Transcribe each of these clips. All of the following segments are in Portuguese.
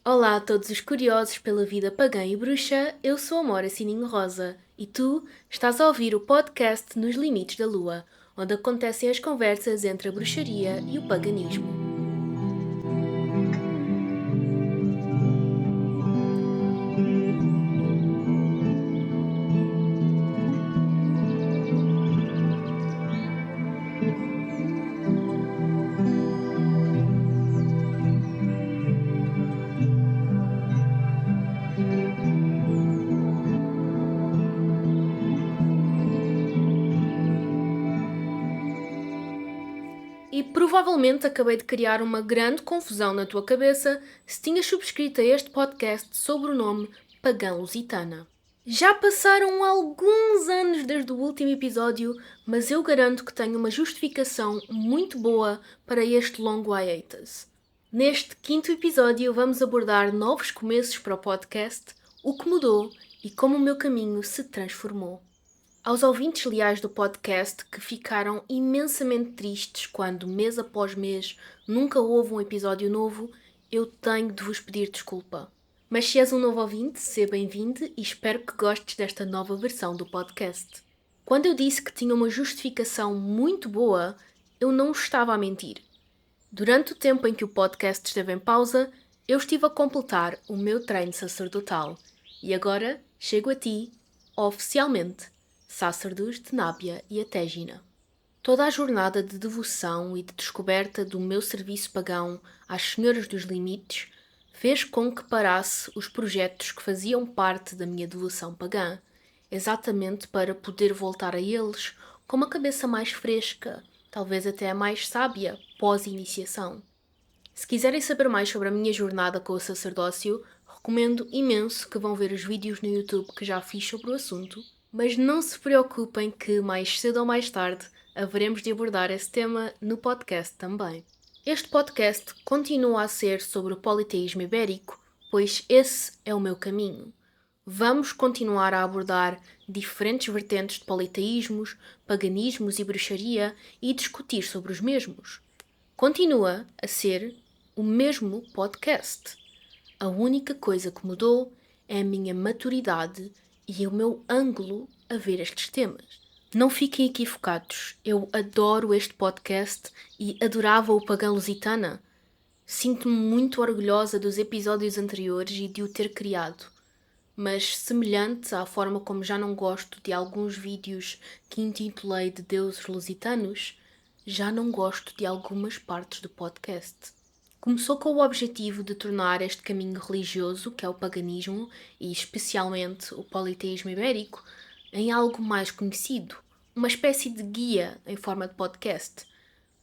Olá a todos os curiosos pela vida pagã e bruxa, eu sou a Mora Sininho Rosa e tu estás a ouvir o podcast Nos Limites da Lua, onde acontecem as conversas entre a bruxaria e o paganismo. E provavelmente acabei de criar uma grande confusão na tua cabeça se tinhas subscrito a este podcast sob o nome Pagã Lusitana. Já passaram alguns anos desde o último episódio, mas eu garanto que tenho uma justificação muito boa para este longo hiatus. Neste quinto episódio vamos abordar novos começos para o podcast, o que mudou e como o meu caminho se transformou. Aos ouvintes leais do podcast que ficaram imensamente tristes quando, mês após mês, nunca houve um episódio novo, eu tenho de vos pedir desculpa. Mas se és um novo ouvinte, seja bem-vindo e espero que gostes desta nova versão do podcast. Quando eu disse que tinha uma justificação muito boa, eu não estava a mentir. Durante o tempo em que o podcast esteve em pausa, eu estive a completar o meu treino sacerdotal. E agora chego a ti, oficialmente, Sácerdos de Nábia e Atégina. Toda a jornada de devoção e de descoberta do meu serviço pagão às Senhoras dos Limites fez com que parasse os projetos que faziam parte da minha devoção pagã, exatamente para poder voltar a eles com uma cabeça mais fresca, talvez até mais sábia pós-iniciação. Se quiserem saber mais sobre a minha jornada com o sacerdócio, recomendo imenso que vão ver os vídeos no YouTube que já fiz sobre o assunto, mas não se preocupem que mais cedo ou mais tarde haveremos de abordar esse tema no podcast também. Este podcast continua a ser sobre o politeísmo ibérico, pois esse é o meu caminho. Vamos continuar a abordar diferentes vertentes de politeísmos, paganismos e bruxaria e discutir sobre os mesmos. Continua a ser o mesmo podcast. A única coisa que mudou é a minha maturidade e o meu ângulo a ver estes temas. Não fiquem equivocados, eu adoro este podcast e adorava o Pagã Lusitana. Sinto-me muito orgulhosa dos episódios anteriores e de o ter criado. Mas semelhante à forma como já não gosto de alguns vídeos que intitulei de deuses lusitanos, já não gosto de algumas partes do podcast. Começou com o objetivo de tornar este caminho religioso, que é o paganismo, e especialmente o politeísmo ibérico, em algo mais conhecido, uma espécie de guia em forma de podcast.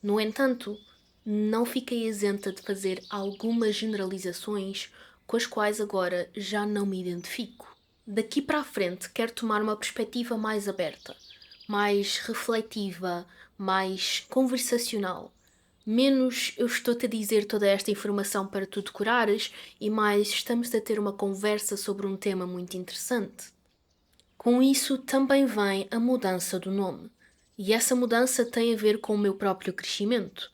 No entanto, não fiquei isenta de fazer algumas generalizações com as quais agora já não me identifico. Daqui para a frente quero tomar uma perspectiva mais aberta, mais refletiva, mais conversacional. Menos eu estou-te a dizer toda esta informação para tu decorares e mais estamos a ter uma conversa sobre um tema muito interessante. Com isso também vem a mudança do nome. E essa mudança tem a ver com o meu próprio crescimento.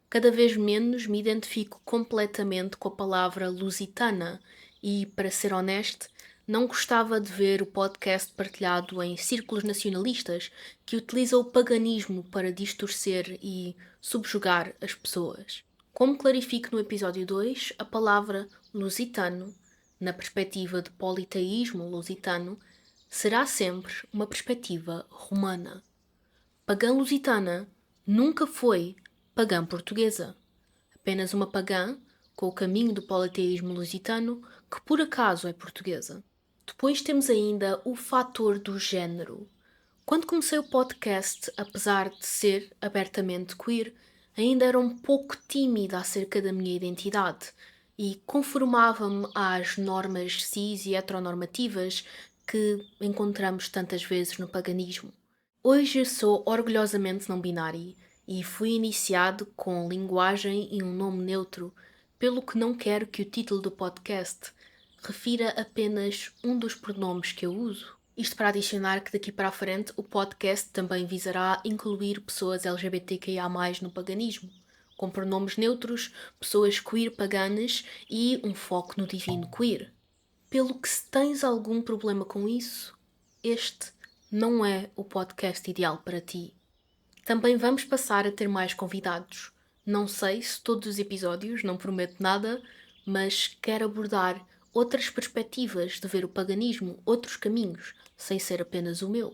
Cada vez menos me identifico completamente com a palavra lusitana e, para ser honesto, não gostava de ver o podcast partilhado em círculos nacionalistas que utilizam o paganismo para distorcer e subjugar as pessoas. Como clarifico no episódio 2, a palavra lusitano, na perspectiva de politeísmo lusitano, será sempre uma perspectiva romana. Pagã lusitana nunca foi pagã portuguesa. Apenas uma pagã com o caminho do politeísmo lusitano que por acaso é portuguesa. Depois temos ainda o fator do género. Quando comecei o podcast, apesar de ser abertamente queer, ainda era um pouco tímida acerca da minha identidade e conformava-me às normas cis e heteronormativas que encontramos tantas vezes no paganismo. Hoje sou orgulhosamente não binário e fui iniciado com linguagem e um nome neutro, pelo que não quero que o título do podcast refira apenas um dos pronomes que eu uso. Isto para adicionar que daqui para a frente o podcast também visará incluir pessoas LGBTQIA+, no paganismo, com pronomes neutros, pessoas queer paganas e um foco no divino queer. Pelo que, se tens algum problema com isso, este não é o podcast ideal para ti. Também vamos passar a ter mais convidados. Não sei se todos os episódios, não prometo nada, mas quero abordar outras perspectivas de ver o paganismo, outros caminhos, sem ser apenas o meu.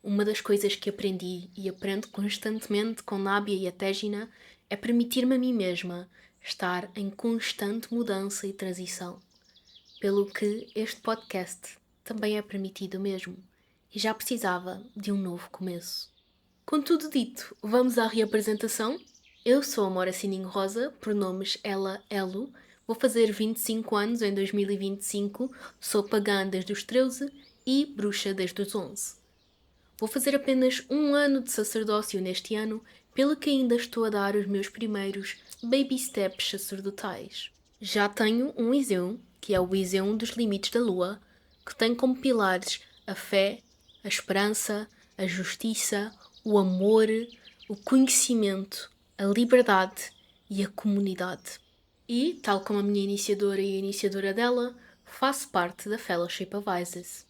Uma das coisas que aprendi e aprendo constantemente com Nábia e a Tégina é permitir-me a mim mesma estar em constante mudança e transição. Pelo que este podcast também é permitido mesmo e já precisava de um novo começo. Com tudo dito, vamos à reapresentação. Eu sou a Mora Sininho Rosa, pronomes ela, elo. Vou fazer 25 anos em 2025, sou pagã desde os 13 e bruxa desde os 11. Vou fazer apenas um ano de sacerdócio neste ano, pelo que ainda estou a dar os meus primeiros baby steps sacerdotais. Já tenho um Iseum, que é o Iseum dos Limites da Lua, que tem como pilares a fé, a esperança, a justiça, o amor, o conhecimento, a liberdade e a comunidade. E, tal como a minha iniciadora e a iniciadora dela, faço parte da Fellowship of Isis.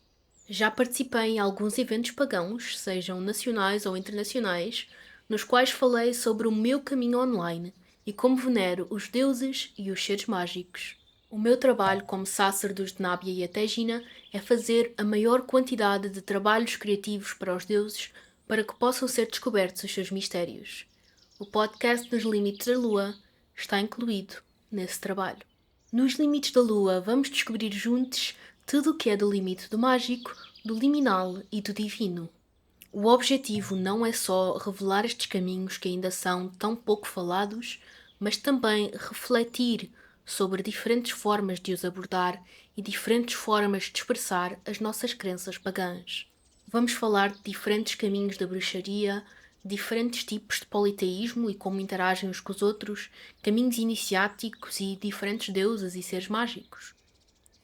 Já participei em alguns eventos pagãos, sejam nacionais ou internacionais, nos quais falei sobre o meu caminho online e como venero os deuses e os seres mágicos. O meu trabalho como sácerdos de Nábia e a Tégina é fazer a maior quantidade de trabalhos criativos para os deuses para que possam ser descobertos os seus mistérios. O podcast Nos Limites da Lua está incluído nesse trabalho. Nos Limites da Lua vamos descobrir juntos tudo o que é do limite do mágico, do liminal e do divino. O objetivo não é só revelar estes caminhos que ainda são tão pouco falados, mas também refletir sobre diferentes formas de os abordar e diferentes formas de expressar as nossas crenças pagãs. Vamos falar de diferentes caminhos da bruxaria, diferentes tipos de politeísmo e como interagem uns com os outros, caminhos iniciáticos e diferentes deuses e seres mágicos.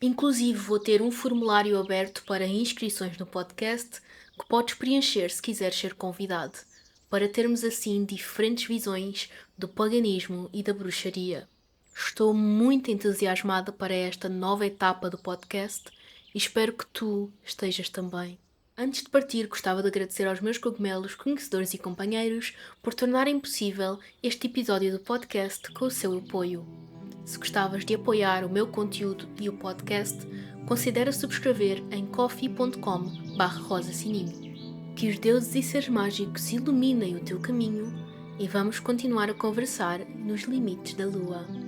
Inclusive vou ter um formulário aberto para inscrições no podcast que podes preencher se quiseres ser convidado, para termos assim diferentes visões do paganismo e da bruxaria. Estou muito entusiasmada para esta nova etapa do podcast e espero que tu estejas também. Antes de partir, gostava de agradecer aos meus cogumelos, conhecedores e companheiros por tornarem possível este episódio do podcast com o seu apoio. Se gostavas de apoiar o meu conteúdo e o podcast, considera subscrever em coffee.com/rosasininho. Que os deuses e seres mágicos iluminem o teu caminho e vamos continuar a conversar nos limites da Lua.